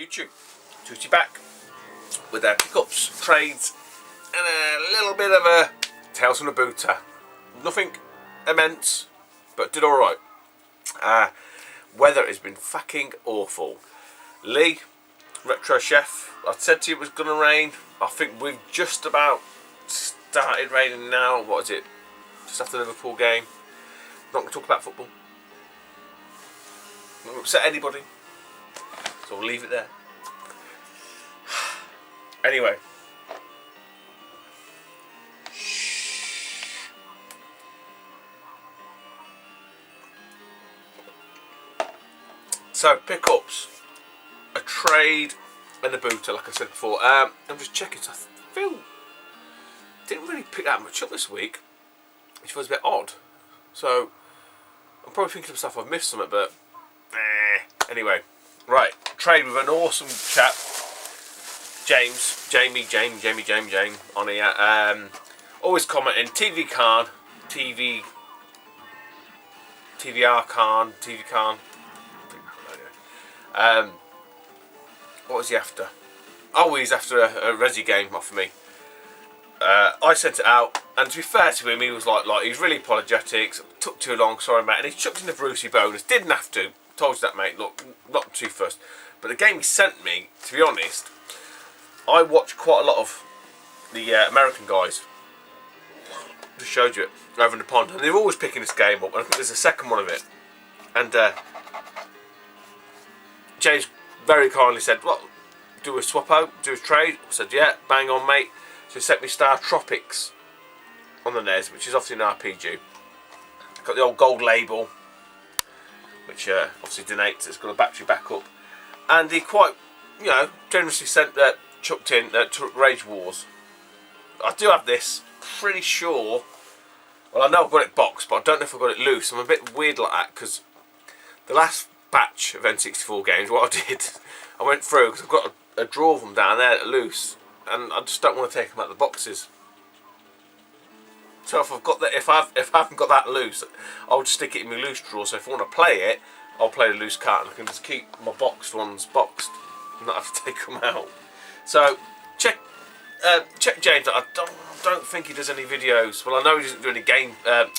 YouTube. Tuesday back with their pickups, trades, and a little bit of a Tales from the Booter. Nothing immense, but did alright. Weather has been fucking awful. Lee, Retro Chef, I said to you it was going to rain. I think we've just about started raining now. What is it? Just after the Liverpool game. Not going to talk about football. Not going to upset anybody. So we'll leave it there. Anyway. So, pickups, a trade, and a booter, like I said before. I'm just checking, so I feel didn't really pick that much up this week, which was a bit odd. So, I'm probably thinking to myself I've missed something, but anyway, right. Trade with an awesome chap, Jamie on here. Always commenting, TV Khan. What was he after? Oh, he's after a Resi game off of me. I sent it out, and to be fair to him, he was like he's really apologetic. Took too long, sorry mate. And he chucked in the Brucey bonus. Didn't have to. Told you that, mate. Look, not too fussed. But the game he sent me, to be honest, I watch quite a lot of the American guys. Just showed you it over in the pond, and they're always picking this game up. And I think there's a second one of it, and James very kindly said, "What? Do a swap out? Do a trade?" I said, "Yeah, bang on, mate." So he sent me Star Tropics on the NES, which is obviously an RPG. Got the old gold label, which obviously donates. It's got a battery backup, and he quite, generously sent chucked in Rage Wars. I do have this. Pretty sure. Well, I know I've got it boxed, but I don't know if I've got it loose. I'm a bit weird like that because the last batch of N64 games, what I did, I went through because I've got a drawer of them down there that are loose, and I just don't want to take them out of the boxes. So if I've got that, if I haven't got that loose, I'll just stick it in my loose drawer. So if I want to play it, I'll play the loose card, and I can just keep my boxed ones boxed, and not have to take them out. So check James. I don't think he does any videos. Well, I know he doesn't do any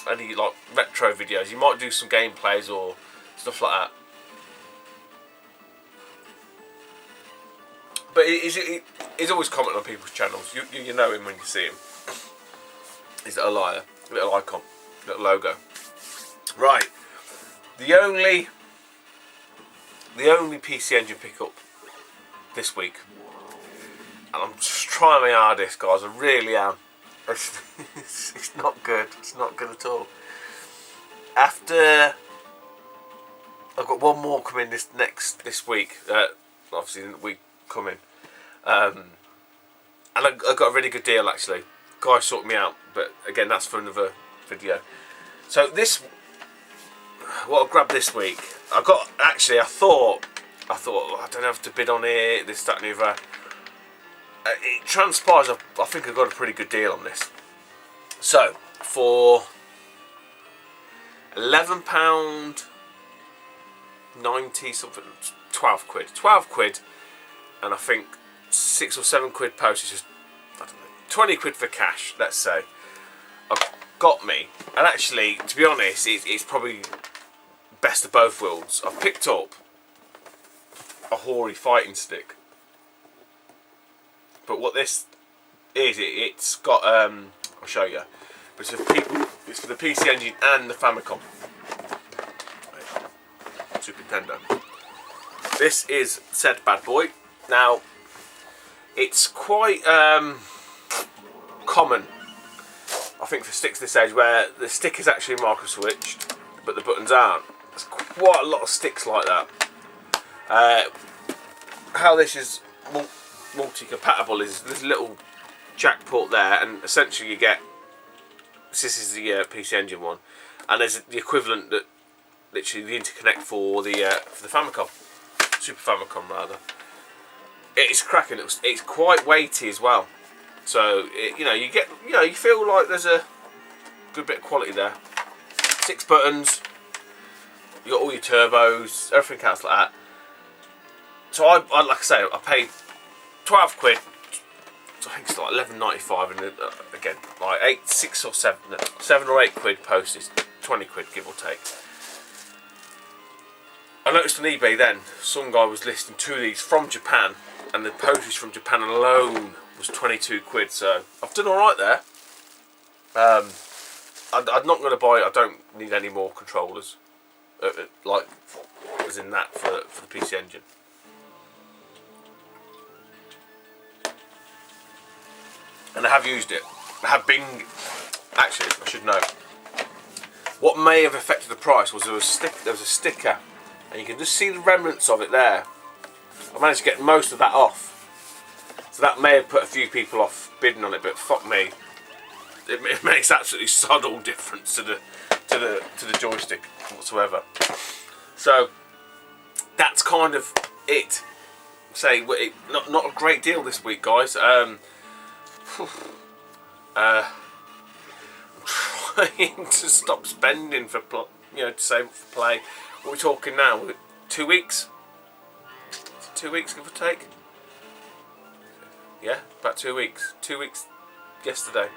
any like retro videos. He might do some gameplays or stuff like that. But he's always commenting on people's channels. You know him when you see him. He's a liar. Little icon. Little logo. Right. The only PC Engine pickup this week. And I'm just trying my hardest, guys. I really am. It's not good. It's not good at all. After I've got one more coming this week. Obviously the week coming. And I got a really good deal actually. Guy sorted me out, but again that's for another video. So what I grabbed this week, I thought I don't have to bid on it, this, that and the other. It transpires I think I got a pretty good deal on this. So for £11.90 something, 12 quid, and I think 6 or 7 quid postage, just I don't know, 20 quid for cash, let's say. Got me, and actually, to be honest, it's probably best of both worlds. I've picked up a Hori fighting stick, but what this is, it's got I'll show you. But it's for the PC Engine and the Famicom, Super Nintendo. This is said bad boy. Now, it's quite common, I think, for sticks this age where the stick is actually micro switched, but the buttons aren't. There's quite a lot of sticks like that. How this is multi-compatible is this little jack port there, and essentially you get. This is the PC Engine one, and there's the equivalent that literally the interconnect for the Famicom, Super Famicom rather. It's cracking. It's quite weighty as well, so you feel like there's a good bit of quality there. 6 buttons. You got all your turbos, everything else like that. So I like I say, I paid 12 quid. So I think it's like 11.95, and again, like 7 or 8 quid postage, 20 quid give or take. I noticed on eBay then some guy was listing 2 of these from Japan, and the postage from Japan alone was 22 quid. So I've done all right there. I'm not going to buy. I don't need any more controllers, like as in that for the PC Engine. And I have used it. I have been. Actually, I should know. What may have affected the price was there was a sticker, and you can just see the remnants of it there. I managed to get most of that off, so that may have put a few people off bidding on it. But fuck me, it makes absolutely sod all difference to the joystick whatsoever. So that's kind of it. Say not a great deal this week, guys. I'm trying to stop spending to save up for play. What are we talking now? 2 weeks? 2 weeks, give or take? Yeah, about 2 weeks. 2 weeks yesterday.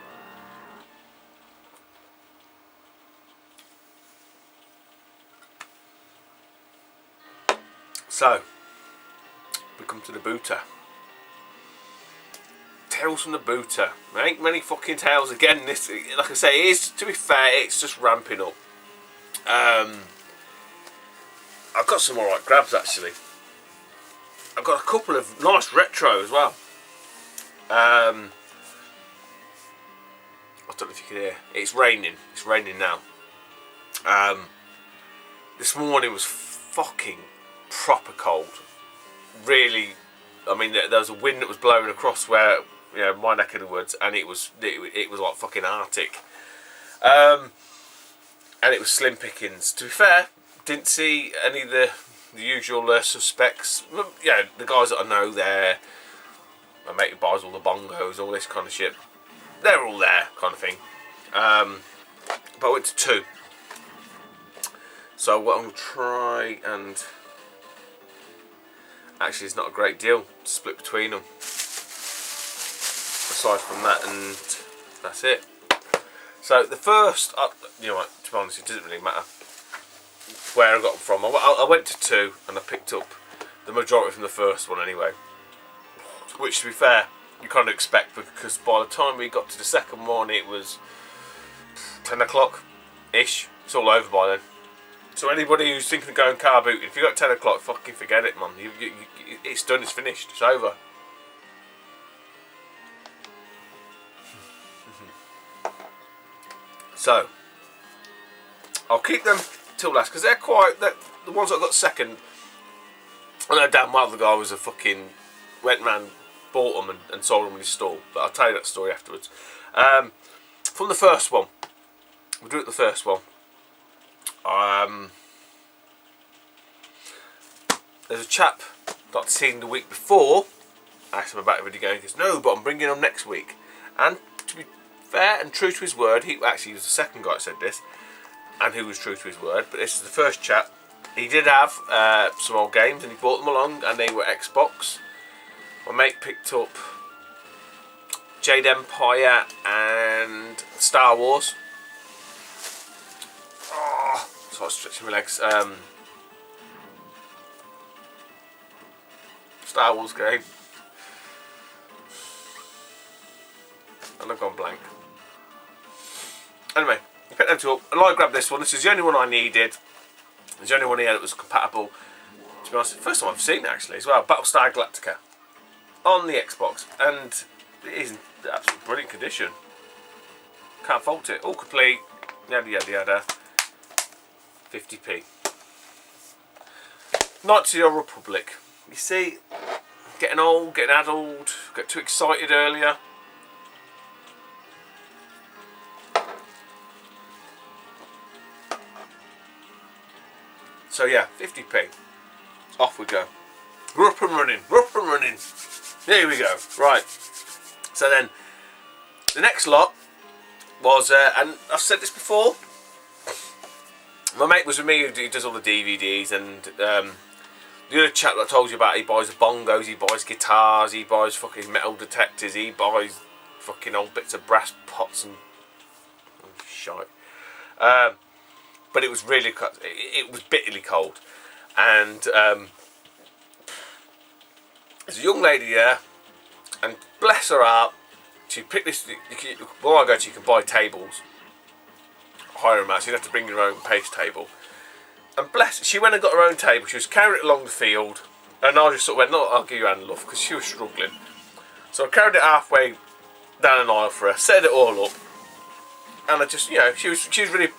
So, we come to the booter. Tales from the booter. There ain't many fucking tales again. This, like I say, it is, to be fair, it's just ramping up. I've got some alright grabs actually. I've got a couple of nice retro as well. I don't know if you can hear. It's raining. It's raining now. This morning was fucking proper cold. Really, I mean, there was a wind that was blowing across where, my neck of the woods, and it was like fucking Arctic. And it was slim pickings. To be fair, didn't see any of the usual suspects. The guys that I know there, my mate who buys all the bongos, all this kind of shit. They're all there, kind of thing. But I went to 2. So what I'm going to try and... Actually, it's not a great deal to split between them. Aside from that, and that's it. So the first, to be honest, it doesn't really matter where I got them from. I went to 2 and I picked up the majority from the first one anyway. Which, to be fair, you kind of expect, because by the time we got to the second one, it was 10 o'clock-ish. It's all over by then. So anybody who's thinking of going car booting, if you got 10 o'clock, fucking forget it, man. It's done, it's finished, it's over. So, I'll keep them till last, because they're the ones that got second, I know damn well the guy was a fucking, went round, bought them and sold them in his stall, but I'll tell you that story afterwards. From the first one, we'll do it the first one. There's a chap that I'd seen the week before. I asked him about the video game. He goes, no, but I'm bringing him next week. And to be fair and true to his word, he was the second guy that said this, and who was true to his word. But this is the first chap. He did have some old games, and he brought them along, and they were Xbox. My mate picked up Jade Empire and Star Wars. Oh, so I was stretching my legs. Star Wars game. And I've gone blank. Anyway, I picked them two up. And I grabbed this one. This is the only one I needed. It's the only one here that was compatible. To be honest, first time I've seen it actually as well. Battlestar Galactica on the Xbox, and it is in absolutely brilliant condition. Can't fault it. All complete. Yada yada yada. 50p. Knights of the Old Republic. You see, getting old, getting addled, got too excited earlier. So yeah, 50p. Off we go. We're up and running. We're up and running. Here we go. Right. So then, the next lot was, and I've said this before, my mate was with me who does all the DVDs and the the other chap that I told you about, he buys the bongos, he buys guitars, he buys fucking metal detectors, he buys fucking old bits of brass pots and shite. But it was really, it was bitterly cold, and there's a young lady there, and bless her heart, she picked this. Well, I go to, you can buy tables, hire them out, so you have to bring your own pace table. And bless, she went and got her own table. She was carrying it along the field, and I just sort of went, "No, I'll give you a hand, love," because she was struggling. So I carried it halfway down an aisle for her, set it all up, and I just, you know, she was really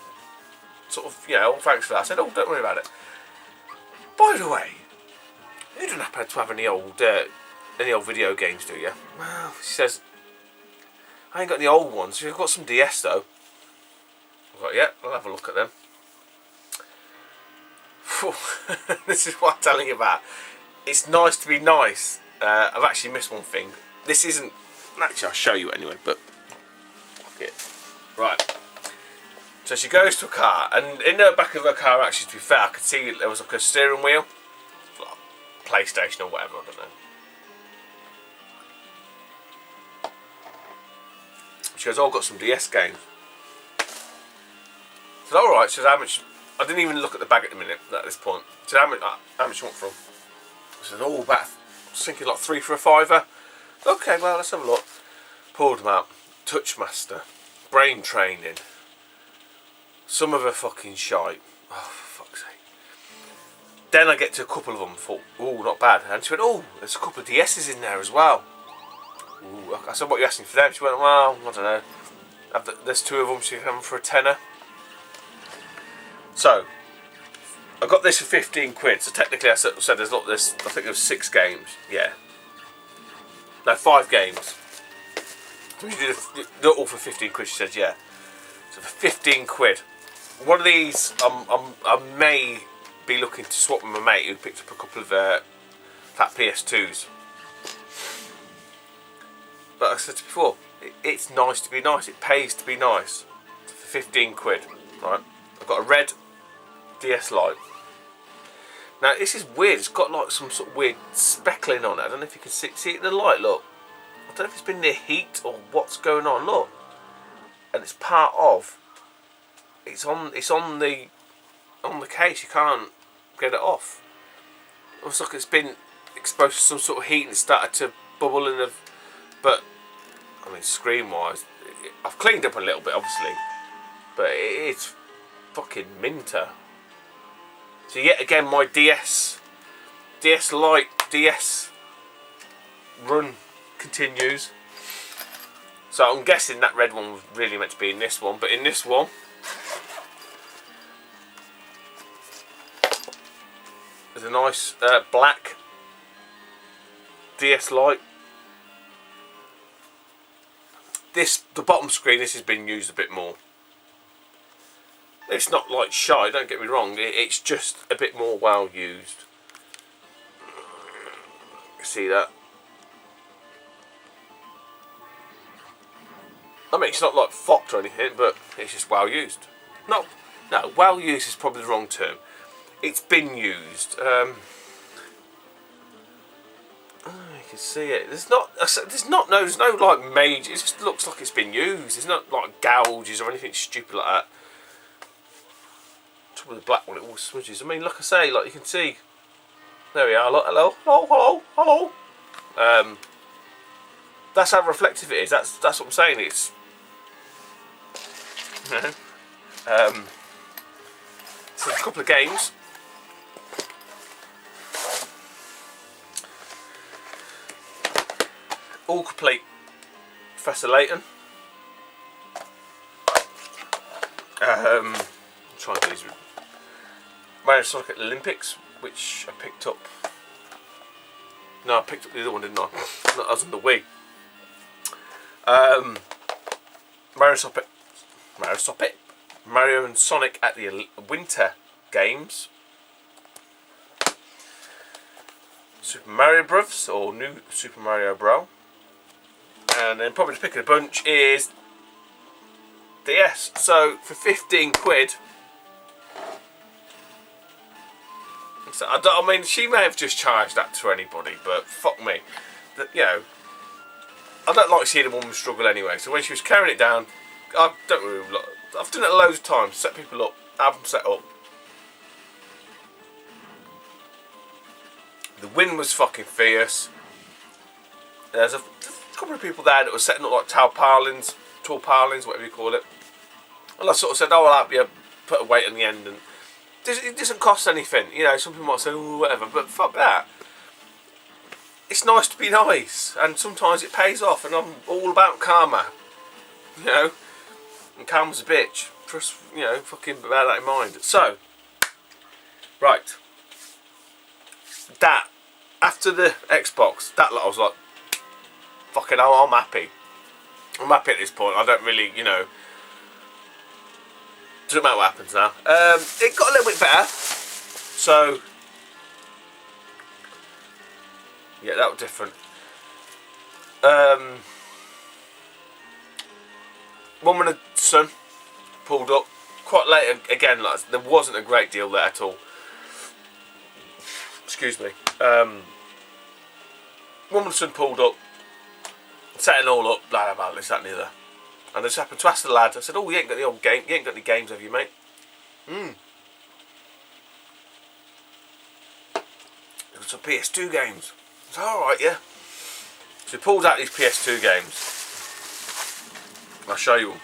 sort of, you know, thanks for that. I said, "Oh, don't worry about it. By the way, you don't happen to have any old video games, do you?" Well, she says, "I ain't got any old ones. I've got some DS though." I thought, "Yeah, I'll have a look at them." This is what I'm telling you about. It's nice to be nice. I've actually missed one thing. This isn't. Actually, I'll show you anyway. But fuck it. Right. So she goes to a car, and in the back of her car, actually, to be fair, I could see there was like a steering wheel, like PlayStation or whatever. I don't know. She goes, "Oh, I've got some DS games." I said, "All right." She said, "How much?" I didn't even look at the bag at the minute at this point. She said, how much you want from?" I said, "Oh, about, I was thinking like 3 for a £5." "Okay, well, let's have a look." Pulled them out. Touchmaster, Brain Training, some of her fucking shite. Oh, for fuck's sake. Then I get to a couple of them and thought, "Oh, not bad." And she went, "Oh, there's a couple of DS's in there as well." Ooh. I said, "What are you asking for them?" She went, "Well, I don't know. There's 2 of them, so you can have them for a tenner." So I got this for 15 quid. So technically, I said there's not this. I think there's 6 games. Yeah. No, 5 games. So you do it all for 15 quid. She said, "Yeah." So for 15 quid, one of these I may be looking to swap with my mate who picked up a couple of fat PS2s. But I said before, it's nice to be nice. It pays to be nice. So for 15 quid, right? I've got a red DS Lite. Now this is weird. It's got like some sort of weird speckling on it. I don't know if you can see it in the light. Look, I don't know if it's been near heat or what's going on. Look, and it's part of. It's on the case. You can't get it off. It looks like it's been exposed to some sort of heat and it started to bubble in the. But I mean, screen wise, I've cleaned up a little bit, obviously, but it's fucking minter. So yet again, my DS Lite, DS run continues. So I'm guessing that red one was really meant to be in this one, but in this one, there's a nice black DS Lite. The bottom screen, this has been used a bit more. It's not like shy, don't get me wrong, it's just a bit more well used. See that? I mean, it's not like fucked or anything, but it's just well used. No, well used is probably the wrong term. It's been used. You can see it. There's no like major. It just looks like it's been used. There's not like gouges or anything stupid like that. Trouble with the black one, it all smudges. I mean, like I say, like you can see. There we are. Look, hello. That's how reflective it is. That's what I'm saying. It's. You know. So a couple of games. All complete. Professor Layton. I'm trying to do these. Mario Sonic at the Olympics, which I picked up. No, I picked up the other one, didn't I? No, that was on the Wii. Mario and Sonic at the Winter Games. Super Mario Bros. Or New Super Mario Bros. And then probably the pick of the bunch is DS. So for 15 quid, So, I mean, she may have just charged that to anybody, but fuck me. You know, I don't like seeing a woman struggle anyway. So when she was carrying it down, I don't really. I've done it loads of times. Set people up, have them set up. The wind was fucking fierce. There's a couple of people there that were setting up like tall parlings, whatever you call it. And I sort of said, "Oh, I'll help you put a weight on the end," and it doesn't cost anything. You know, some people might say, "Oh, whatever," but fuck that. It's nice to be nice, and sometimes it pays off. And I'm all about karma. You know, and karma's a bitch. Just, you know, fucking bear that in mind. So, right, that after the Xbox, that I was like, fucking hell, I'm happy. I'm happy at this point. I don't really, you know, doesn't matter what happens now. It got a little bit better. So, yeah, that was different. Mum and son pulled up quite late again. Like, there wasn't a great deal there at all. Excuse me. Mum and son pulled up, setting all up, blah blah blah, this, that, and the other. And I just happened to ask the lad. I said, "Oh, you ain't got the old game. You ain't got any games, have you, mate?" Got some PS2 games. I said, "All right, yeah." So he pulls out these PS2 games. I'll show you them.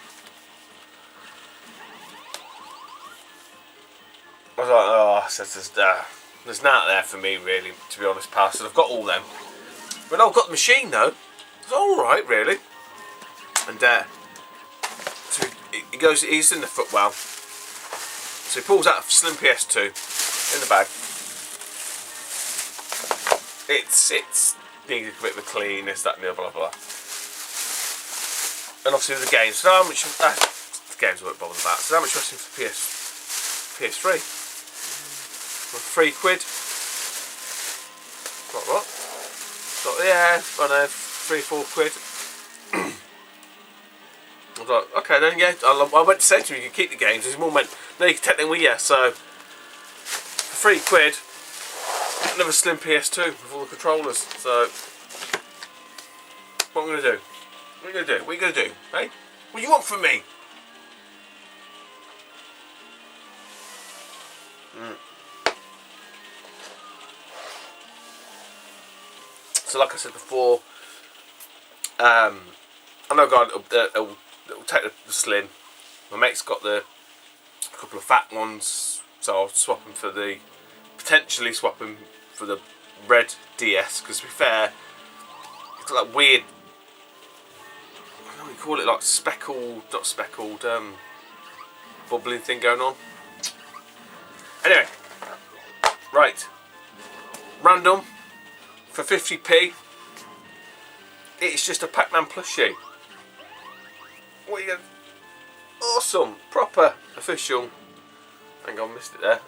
I was like, "Oh," I said, "there's not there for me, really, to be honest, pal." I said, "I've got all them, but I've got the machine though." It's all right, really. And so he goes. He's in the footwell. So he pulls out a slim PS2 in the bag. It's needs a bit of a clean, this, that, and the other, blah blah. And obviously the games. So how much? The games I won't bother about. So how much was it for PS3? For £3. What? So, yeah, I know, £3-4. I was like, okay then, yeah. I went to say to him, "You can keep the games." His mum went, "No, you can take them with you." So for £3, another slim PS2 with all the controllers. So what am I gonna do? What are you gonna do? What are you gonna do? Hey? What do you want from me? So like I said before, I know a guy that'll take the slim. My mate's got a couple of fat ones, so I'll potentially swap them for the red DS, because to be fair, it's got that weird, I don't know what you call it, like not speckled, bubbling thing going on. Anyway, right, random, for 50p, it's just a Pac-Man plushie. What are you going? Awesome, proper, official. Hang on, missed it there.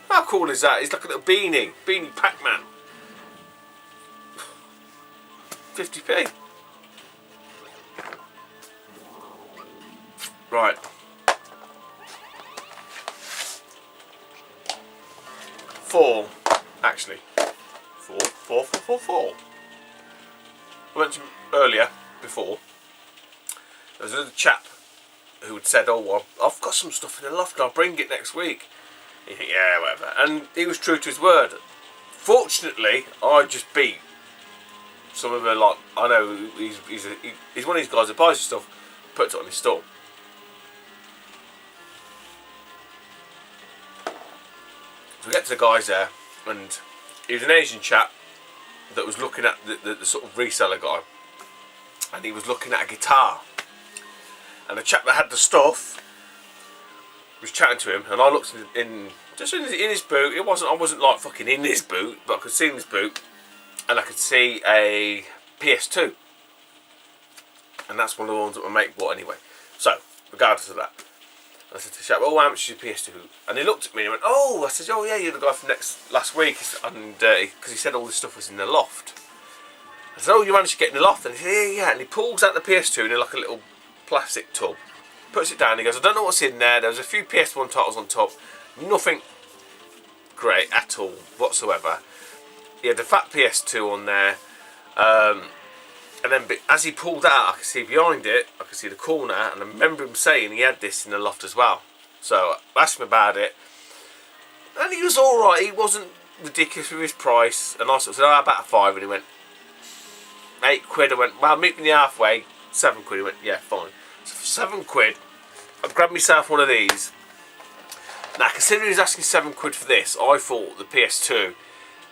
How cool is that? It's like a little beanie Pac-Man. 50p. Right. Actually. Four. I mentioned earlier, before, there was another chap who had said, "Oh, well, I've got some stuff in the loft, I'll bring it next week." You think, yeah, whatever. And he was true to his word. Fortunately, I just beat some of the, like, I know he's one of these guys that buys his stuff, puts it on his store. So we get to the guys there, and he was an Asian chap that was looking at the sort of reseller guy, and he was looking at a guitar, and the chap that had the stuff was chatting to him, and I looked in his boot. I wasn't like fucking in his boot, but I could see in his boot, and I could see a PS2, and that's one of the ones that my mate bought anyway. So regardless of that, I said to the chap, "Oh, how much is your PS2?" And he looked at me and he went, "Oh," I said, "Oh yeah, you're the guy from last week," and because he said all this stuff was in the loft. I said, "Oh, you managed to get in the loft?" And he said, "Yeah." And he pulls out the PS2 in like a little plastic tub, puts it down. He goes, "I don't know what's in there. There was a few PS1 titles on top, nothing great at all whatsoever. He had the fat PS2 on there, and then as he pulled out, I could see behind it, I could see the corner, and I remember him saying he had this in the loft as well. So I asked him about it, and he was alright. He wasn't ridiculous with his price, and I sort of said, "Oh, about £5," and he went, £8. I went, "Well, meet me halfway, £7." He went, "Yeah, fine." So for £7, I grabbed myself one of these. Now, considering he was asking £7 for this, I thought the PS2,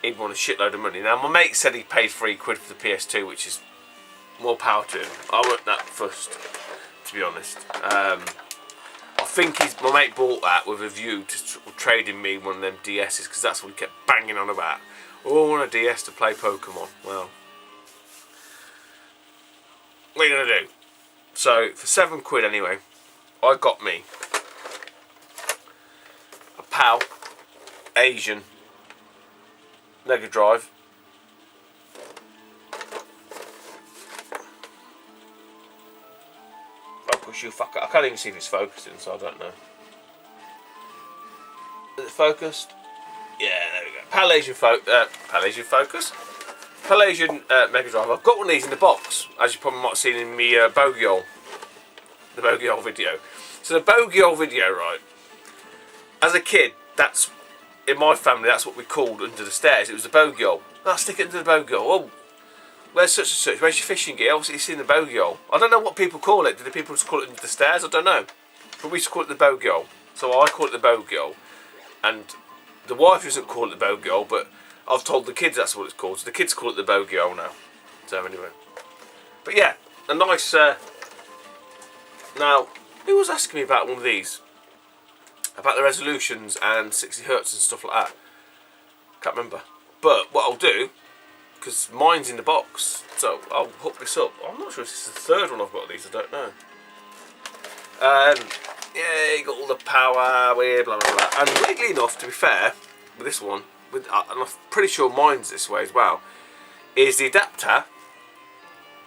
he'd want a shitload of money. Now, my mate said he paid £3 for the PS2, which is more power to him. I weren't that fussed, to be honest. I think my mate bought that with a view to trading me one of them DS's, because that's what he kept banging on about. Oh, I want a DS to play Pokemon. Well, what are you going to do? So, for £7 anyway, I got me a PAL Asian Mega Drive. Focus, you fucker. I can't even see if it's focusing, so I don't know. Is it focused? Yeah, there we go. PAL Asian Focus. PAL Asian Mega Drive. I've got one of these in the box, as you probably might have seen in me Bogiol. The Bogiol video. So the Bogiol video, right? As a kid, that's in my family. That's what we called under the stairs. It was the Bogiol. I'll stick it under the Bogiol. Oh, where's such and such? Where's your fishing gear? Obviously, it's in the Bogiol. I don't know what people call it. Do the people just call it under the stairs? I don't know. But we used to call it the Bogiol. So I call it the Bogiol, and the wife doesn't call it the Bogiol, but I've told the kids that's what it's called. So the kids call it the Bogiol now. So anyway, but yeah, a nice. Now, who was asking me about one of these? About the resolutions and 60 hertz and stuff like that. Can't remember. But what I'll do, because mine's in the box, so I'll hook this up. I'm not sure if this is the third one I've got of these, I don't know. Yeah, you got all the power, blah blah blah. And weirdly enough, to be fair, with this one, and I'm pretty sure mine's this way as well, is the adapter.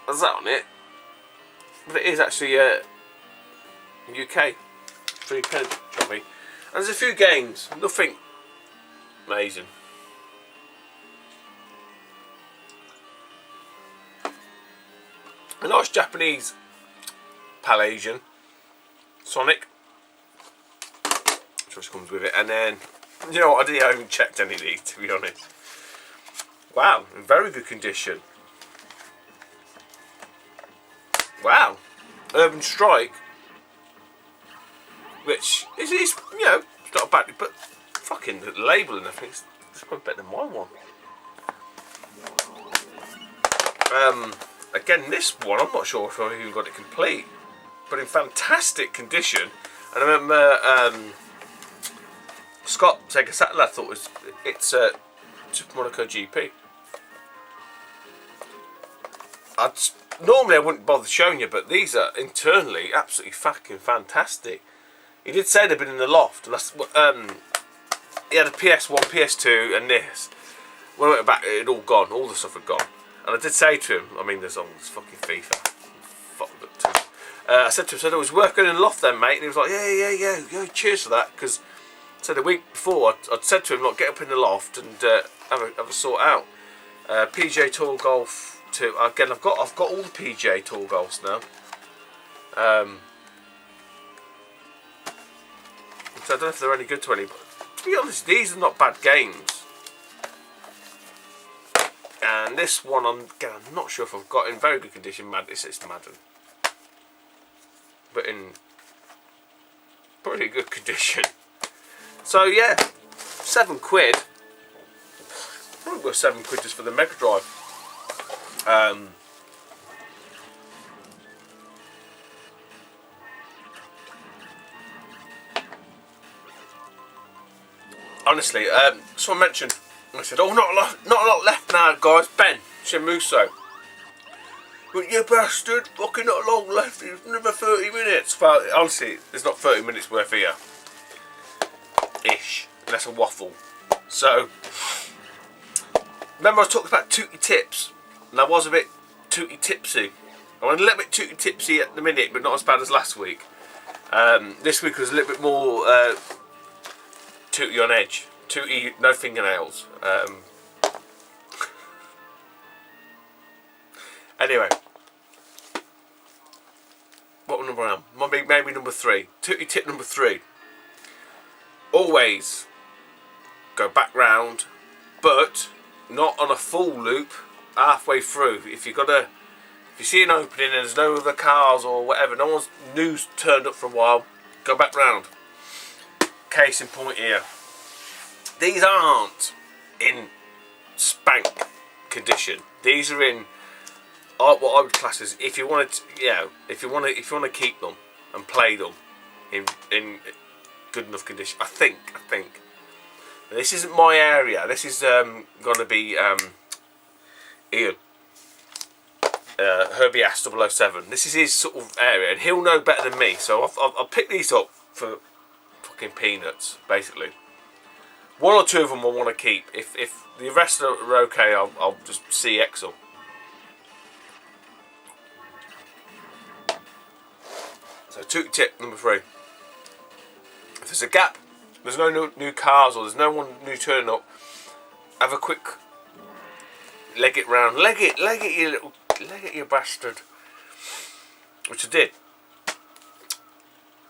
Has that on it? But it is actually UK. £3 got me. And there's a few games, nothing amazing. A nice Japanese PAL Asian Sonic, which comes with it, and then you know what, I didn't even checked any of these, to be honest. Wow, in very good condition. Wow, Urban Strike, which is you know, it's not bad, but fucking the label and everything, it's quite better than my one. Again, this one, I'm not sure if I've even got it complete, but in fantastic condition. And I remember Scott Sega Saturday, I thought it's Super Monaco GP. Normally I wouldn't bother showing you, but these are internally absolutely fucking fantastic. He did say they'd been in the loft, and that's he had a PS1, PS2, and this. When I went back, it had all gone. All the stuff had gone. And I did say to him, I mean, there's all this fucking FIFA. Fuck that too. I said to him, "So I was working in the loft then, mate," and he was like, "Yeah, cheers for that." Because I said the week before, I'd said to him, "Like, get up in the loft and have a sort out." PGA Tour Golf 2. Again, I've got all the PGA Tour Golfs now. So I don't know if they're any good to any, but to be honest, these are not bad games. And this one, I'm not sure if I've got in very good condition. It's Madden, but in pretty good condition. So yeah, £7. Probably worth £7 just for the Mega Drive. Honestly, someone mentioned, I said, "Oh, not a lot left now, guys." Ben Shemuso. "But you bastard, fucking not long left. It's another 30 minutes. Well, honestly, there's not 30 minutes worth here. Ish. That's a waffle. So, remember I talked about Tooty Tips, and I was a bit Tooty Tipsy. I'm a little bit Tooty Tipsy at the minute, but not as bad as last week. This week was a little bit more Tooty on edge, Tootie, no fingernails. Anyway, what number am I? Maybe number 3. Tootie tip number 3. Always go back round, but not on a full loop. Halfway through, if you see an opening and there's no other cars or whatever, no one's news turned up for a while, go back round. Case in point here, these aren't in spank condition. These are in what I would class as, if you want to keep them and play them in good enough condition. I think. This isn't my area. This is going to be Ian. Herbie S 007. This is his sort of area, and he'll know better than me. So I'll pick these up for fucking peanuts, basically. 1 or 2 of them I want to keep. If the rest are okay, I'll just CX them. So Tootie tip number 3. If there's a gap, there's no new cars or there's no one new turning up, have a quick leg it round. Leg it, you bastard. Which I did.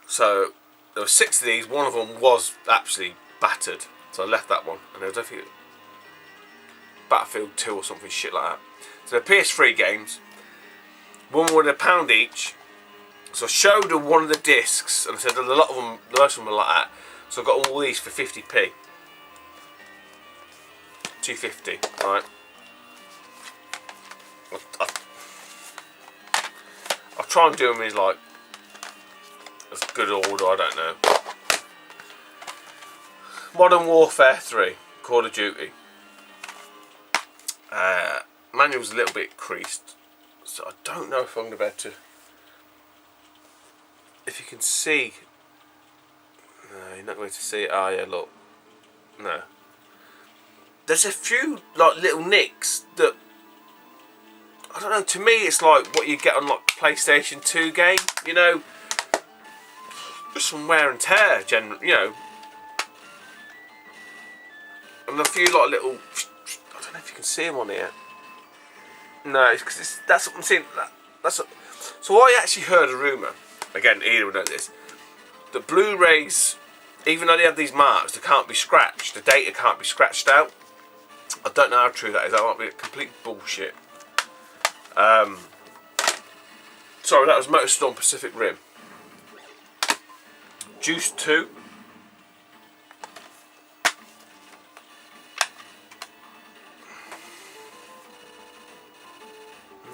So there were 6 of these. 1 of them was actually battered, so I left that one. And there was definitely Battlefield 2 or something shit like that. So they're PS3 games. 1 were £1 each. So I showed her one of the discs, and I said a lot of them, most of them are like that. So I got all these for 50p. 250, right? I'll try and do them in like as good order, I don't know. Modern Warfare 3, Call of Duty. Manual's a little bit creased, so I don't know if I'm going to be able to. If you can see, no, you're not going to see it, are you? Look, no. There's a few like little nicks that, I don't know. To me, it's like what you get on like PlayStation 2 game. You know, just some wear and tear, generally. You know, and a few like little. I don't know if you can see them on here. No, it's because that's what I'm seeing. So I actually heard a rumour. Again, Ian would know this. The Blu-rays, even though they have these marks, they can't be scratched. The data can't be scratched out. I don't know how true that is. That might be complete bullshit. Sorry, that was Motorstorm Pacific Rim. Juice 2.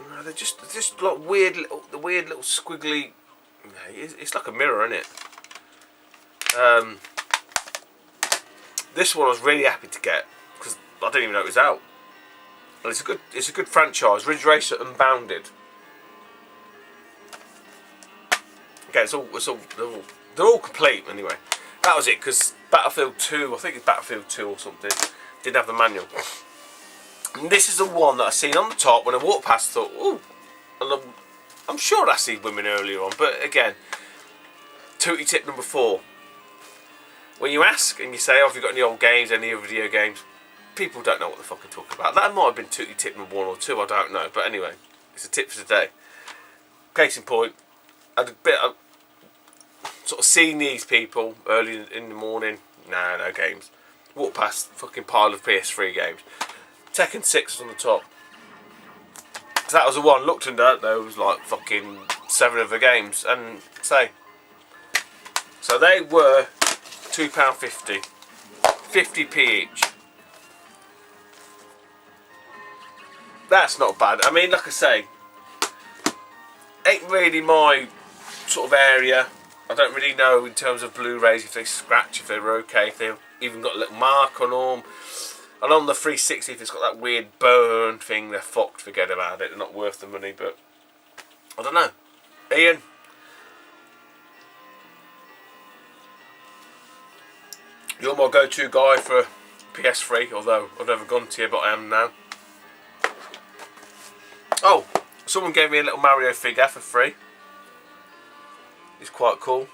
No, they're just like weird little squiggly. It's like a mirror, isn't it? This one I was really happy to get because I didn't even know it was out. And it's a good franchise. Ridge Racer Unbounded. Okay, they're all complete anyway. That was it, because Battlefield 2, I think it's Battlefield 2 or something, didn't have the manual. And this is the one that I seen on the top when I walked past. Thought, ooh, and I'm sure I seen women earlier on, but again, Tootie tip number 4. When you ask and you say, oh, have you got any old games, any other video games? People don't know what the fuck I'm talking about. That might have been Tootie tip number 1 or 2, I don't know. But anyway, it's a tip for today. Case in point, I had a bit of sort of seeing these people early in the morning. Nah, no games. Walk past fucking pile of PS3 games. Tekken 6 was on the top. So that was the one. Looked under, there was like fucking 7 of the games. And say, so they were £2.50. 50p each. That's not bad. I mean, like I say, ain't really my sort of area. I don't really know in terms of Blu-rays if they scratch, if they're okay, if they've even got a little mark on them. And on the 360, if it's got that weird burn thing, they're fucked. Forget about it. They're not worth the money. But I don't know. Ian, you're my go-to guy for PS3. Although I've never gone to you, but I am now. Oh, someone gave me a little Mario figure for free. It's quite cool.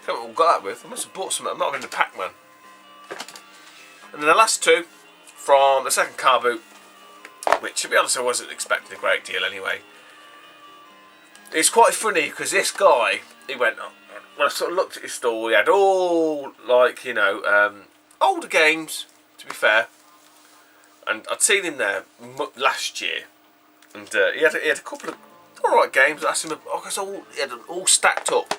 can't remember what I got that with. I must have bought some. I might have been the Pac-Man. And then the last two from the second car boot, which to be honest I wasn't expecting a great deal anyway. It's quite funny because this guy, he went, when I sort of looked at his store, he had all, like, you know, older games, to be fair. And I'd seen him there last year. And he had a couple of alright games. I asked him, he had them all stacked up.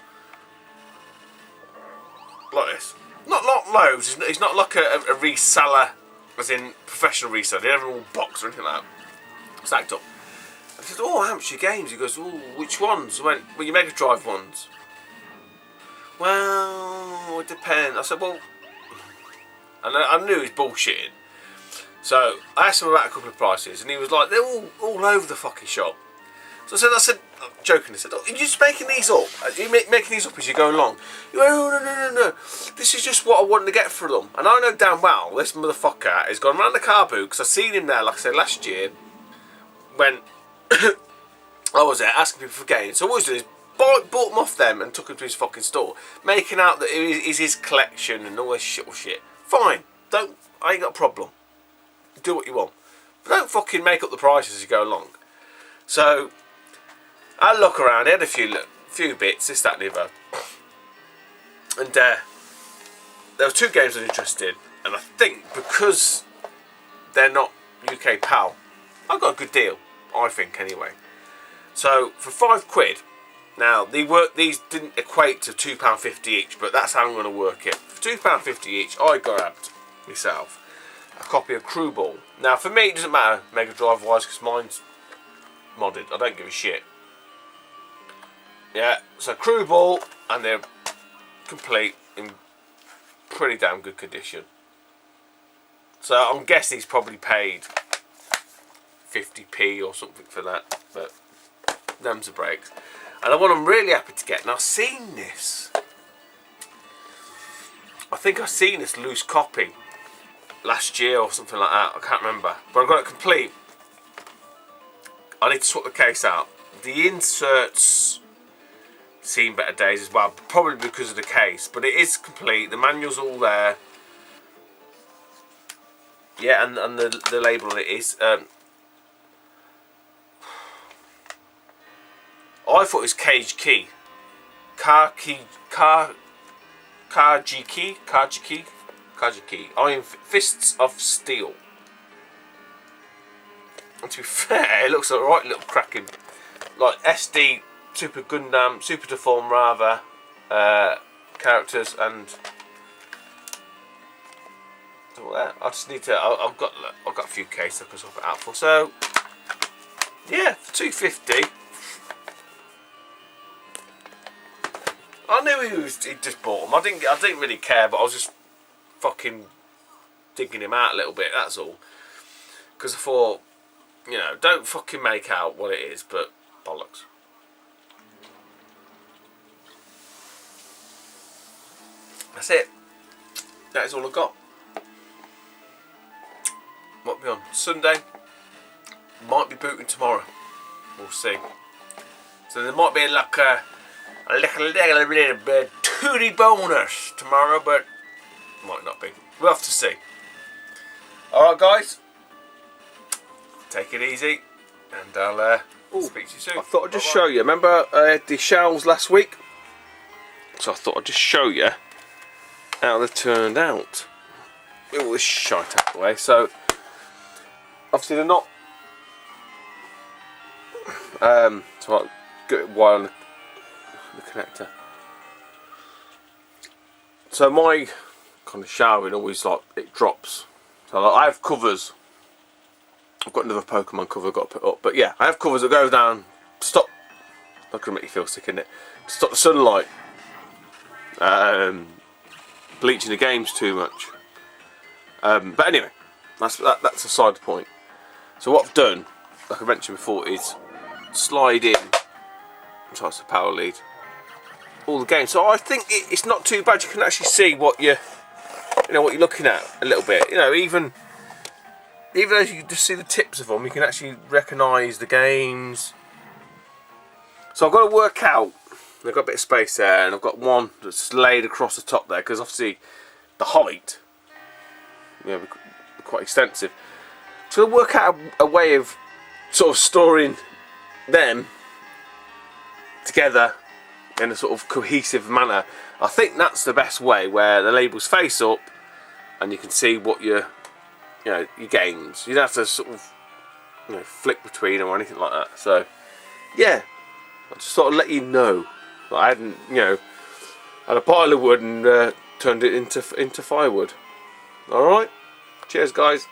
Like this. Not loads. He's not like a reseller, as in professional reseller. He had them all boxed or anything like that. Stacked up. I said, oh, how much are your games? He goes, oh, which ones? I went, well, your Mega Drive ones. Well, it depends. I said, well, and I knew he was bullshitting. So I asked him about a couple of prices, and he was like, they're all over the fucking shop. So I said, jokingly, I said, oh, are you just making these up? Are you making these up as you go along? He went, oh, no. This is just what I wanted to get for them. And I know damn well this motherfucker has gone round the car boot, because I seen him there, like I said, last year, when I was there asking people for games. So what I was doing is bought them off them and took them to his fucking store, making out that it is his collection and all this shit. Fine, I ain't got a problem. Do what you want, but don't fucking make up the prices as you go along. So I look around, I had a few bits, this, that and the other, and there were two games I was interested in, and I think because they're not UK PAL, I got a good deal, I think anyway. So for £5, now these didn't equate to £2.50 each, but that's how I'm going to work it. For £2.50 each, I grabbed myself a copy of Crew Ball. Now for me it doesn't matter Mega Drive wise, because mine's modded. I don't give a shit. Yeah, so Crew Ball, and they're complete in pretty damn good condition. So I'm guessing he's probably paid 50p or something for that, but them's the breaks. And the one I'm really happy to get, and I've seen this, I think I've seen this loose copy last year or something like that, I can't remember, but I got it complete. I need to swap the case out. The inserts seen better days as well, probably because of the case, but it is complete. The manual's all there. Yeah, and the label on it is I thought it was Cage Key. Kajiki, Iron Fists of Steel. And to be fair, it looks like a right little cracking, like SD Super Gundam, Super Deform rather, characters, and I just need to. I've got a few cases I can swap it out for. So yeah, for £2.50. I knew he just bought them. I didn't really care, but I was just fucking digging him out a little bit, that's all. Because I thought, you know, don't fucking make out what it is, but bollocks. That's it. That is all I've got. What will be on Sunday? Might be booting tomorrow. We'll see. So there might be like a little bit tooty bonus tomorrow, but might not be. We'll have to see. Alright guys, take it easy, and I'll speak to you soon. I thought I'd just show you, remember I had the shells last week? So I thought I'd just show you how they turned out. Get all this shite out of the way. So obviously they're not so I'll get a wire on the connector. So my kind of showering always, like, it drops. So like, I have covers. I've got another Pokemon cover I've got to put up, but yeah, I have covers that go down. Stop. Not gonna make you feel sick, isn't it? To stop the sunlight bleaching the games too much. But anyway, that's a side point. So what I've done, like I mentioned before, is slide in. So it's a power lead. All the games. So I think it's not too bad. You can actually see what you're looking at a little bit. You know, even as you just see the tips of them, you can actually recognise the games. So I've got to work out I've got a bit of space there, and I've got one that's laid across the top there, because obviously the height, you know, quite extensive. So we'll work out a way of sort of storing them together in a sort of cohesive manner. I think that's the best way, where the labels face up and you can see what your games. You don't have to sort of flick between them or anything like that. So yeah, I just thought I'd let you know that I hadn't had a pile of wood and turned it into firewood. Alright, cheers guys.